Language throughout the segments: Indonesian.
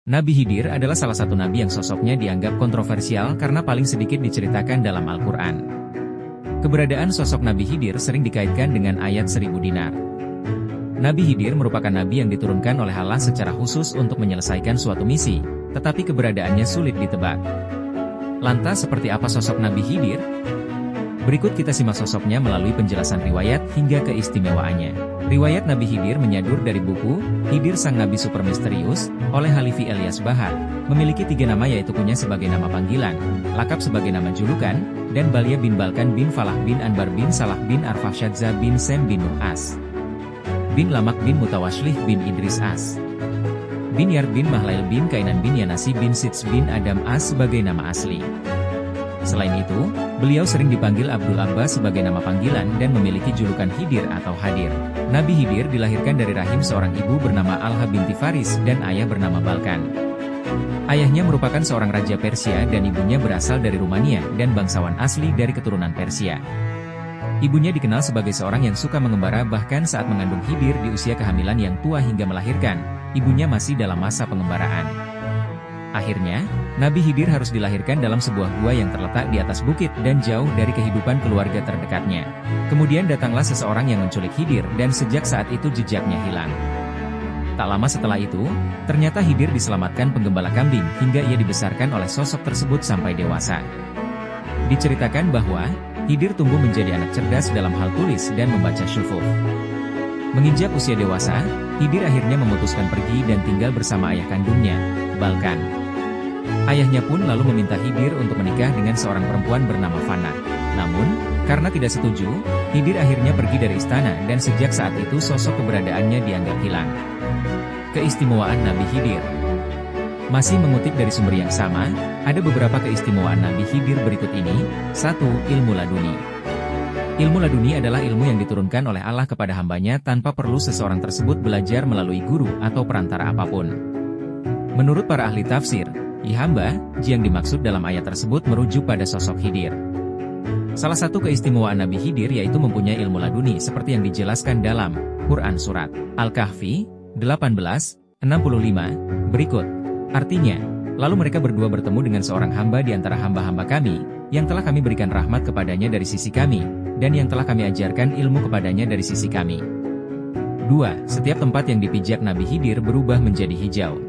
Nabi Khidir adalah salah satu nabi yang sosoknya dianggap kontroversial karena paling sedikit diceritakan dalam Al-Quran. Keberadaan sosok Nabi Khidir sering dikaitkan dengan ayat 1000 dinar. Nabi Khidir merupakan nabi yang diturunkan oleh Allah secara khusus untuk menyelesaikan suatu misi, tetapi keberadaannya sulit ditebak. Lantas seperti apa sosok Nabi Khidir? Berikut kita simak sosoknya melalui penjelasan riwayat hingga keistimewaannya. Riwayat Nabi Khidir menyadur dari buku Khidir Sang Nabi Super Misterius oleh Halifi Elias Bahar, memiliki 3 nama yaitu kunyah sebagai nama panggilan, lakap sebagai nama julukan, dan Balia bin Balkan bin Falah bin Anbar bin Salah bin Arfashadza bin Sem bin Nuh As, bin Lamak bin Mutawashlih bin Idris As, bin Yar bin Mahlail bin Kainan bin Yanasi bin Sits bin Adam As sebagai nama asli. Selain itu, beliau sering dipanggil Abdul Abbas sebagai nama panggilan dan memiliki julukan Khidir atau Hadir. Nabi Khidir dilahirkan dari rahim seorang ibu bernama Alha binti Faris dan ayah bernama Balkan. Ayahnya merupakan seorang raja Persia dan ibunya berasal dari Rumania dan bangsawan asli dari keturunan Persia. Ibunya dikenal sebagai seorang yang suka mengembara, bahkan saat mengandung Khidir di usia kehamilan yang tua hingga melahirkan, ibunya masih dalam masa pengembaraan. Akhirnya, Nabi Khidir harus dilahirkan dalam sebuah gua yang terletak di atas bukit dan jauh dari kehidupan keluarga terdekatnya. Kemudian datanglah seseorang yang menculik Khidir dan sejak saat itu jejaknya hilang. Tak lama setelah itu, ternyata Khidir diselamatkan penggembala kambing hingga ia dibesarkan oleh sosok tersebut sampai dewasa. Diceritakan bahwa Khidir tumbuh menjadi anak cerdas dalam hal tulis dan membaca syufuf. Menginjak usia dewasa, Khidir akhirnya memutuskan pergi dan tinggal bersama ayah kandungnya, Balkan. Ayahnya pun lalu meminta Khidir untuk menikah dengan seorang perempuan bernama Fana. Namun, karena tidak setuju, Khidir akhirnya pergi dari istana dan sejak saat itu sosok keberadaannya dianggap hilang. Keistimewaan Nabi Khidir. Masih mengutip dari sumber yang sama, ada beberapa keistimewaan Nabi Khidir berikut ini. 1. Ilmu laduni. Ilmu laduni adalah ilmu yang diturunkan oleh Allah kepada hambanya tanpa perlu seseorang tersebut belajar melalui guru atau perantara apapun. Menurut para ahli tafsir, hamba yang dimaksud dalam ayat tersebut merujuk pada sosok Khidir. Salah satu keistimewaan Nabi Khidir yaitu mempunyai ilmu laduni seperti yang dijelaskan dalam Quran Surat Al-Kahfi 18:65 berikut. Artinya, lalu mereka berdua bertemu dengan seorang hamba di antara hamba-hamba kami, yang telah kami berikan rahmat kepadanya dari sisi kami, dan yang telah kami ajarkan ilmu kepadanya dari sisi kami. 2. Setiap tempat yang dipijak Nabi Khidir berubah menjadi hijau.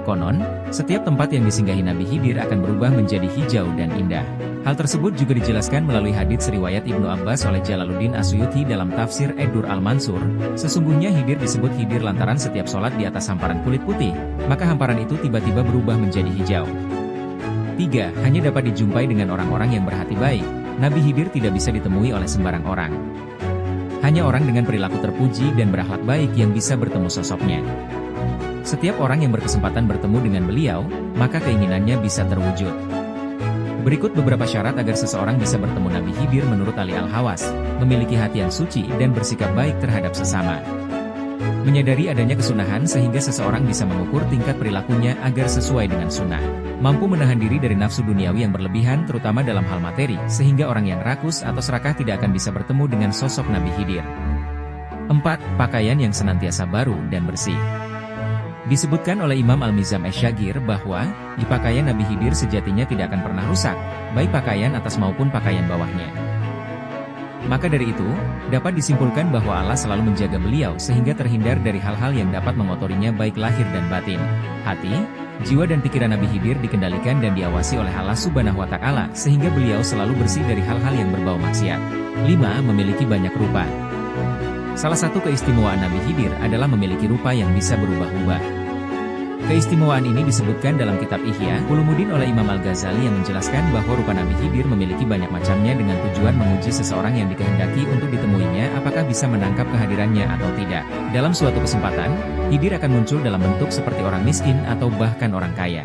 Konon, setiap tempat yang disinggahi Nabi Khidir akan berubah menjadi hijau dan indah. Hal tersebut juga dijelaskan melalui hadits riwayat Ibnu Abbas oleh Jalaluddin Asyuti dalam tafsir Edur Al-Mansur. Sesungguhnya Khidir disebut Khidir lantaran setiap sholat di atas hamparan kulit putih, maka hamparan itu tiba-tiba berubah menjadi hijau. 3. Hanya dapat dijumpai dengan orang-orang yang berhati baik. Nabi Khidir tidak bisa ditemui oleh sembarang orang. Hanya orang dengan perilaku terpuji dan berakhlak baik yang bisa bertemu sosoknya. Setiap orang yang berkesempatan bertemu dengan beliau, maka keinginannya bisa terwujud. Berikut beberapa syarat agar seseorang bisa bertemu Nabi Khidir menurut Ali Al-Hawas: memiliki hati yang suci dan bersikap baik terhadap sesama. Menyadari adanya kesunahan sehingga seseorang bisa mengukur tingkat perilakunya agar sesuai dengan sunnah. Mampu menahan diri dari nafsu duniawi yang berlebihan terutama dalam hal materi, sehingga orang yang rakus atau serakah tidak akan bisa bertemu dengan sosok Nabi Khidir. 4. Pakaian yang senantiasa baru dan bersih. Disebutkan oleh Imam Al-Mizam Asy-Syagir bahwa, di pakaian Nabi Khidir sejatinya tidak akan pernah rusak, baik pakaian atas maupun pakaian bawahnya. Maka dari itu, dapat disimpulkan bahwa Allah selalu menjaga beliau sehingga terhindar dari hal-hal yang dapat mengotorinya baik lahir dan batin. Hati, jiwa dan pikiran Nabi Khidir dikendalikan dan diawasi oleh Allah Subhanahu wa Ta'ala sehingga beliau selalu bersih dari hal-hal yang berbau maksiat. 5. Memiliki banyak rupa. Salah satu keistimewaan Nabi Khidir adalah memiliki rupa yang bisa berubah-ubah. Keistimewaan ini disebutkan dalam kitab Ihya Ulumuddin oleh Imam Al-Ghazali yang menjelaskan bahwa rupa Nabi Khidir memiliki banyak macamnya dengan tujuan menguji seseorang yang dikehendaki untuk ditemuinya apakah bisa menangkap kehadirannya atau tidak. Dalam suatu kesempatan, Khidir akan muncul dalam bentuk seperti orang miskin atau bahkan orang kaya.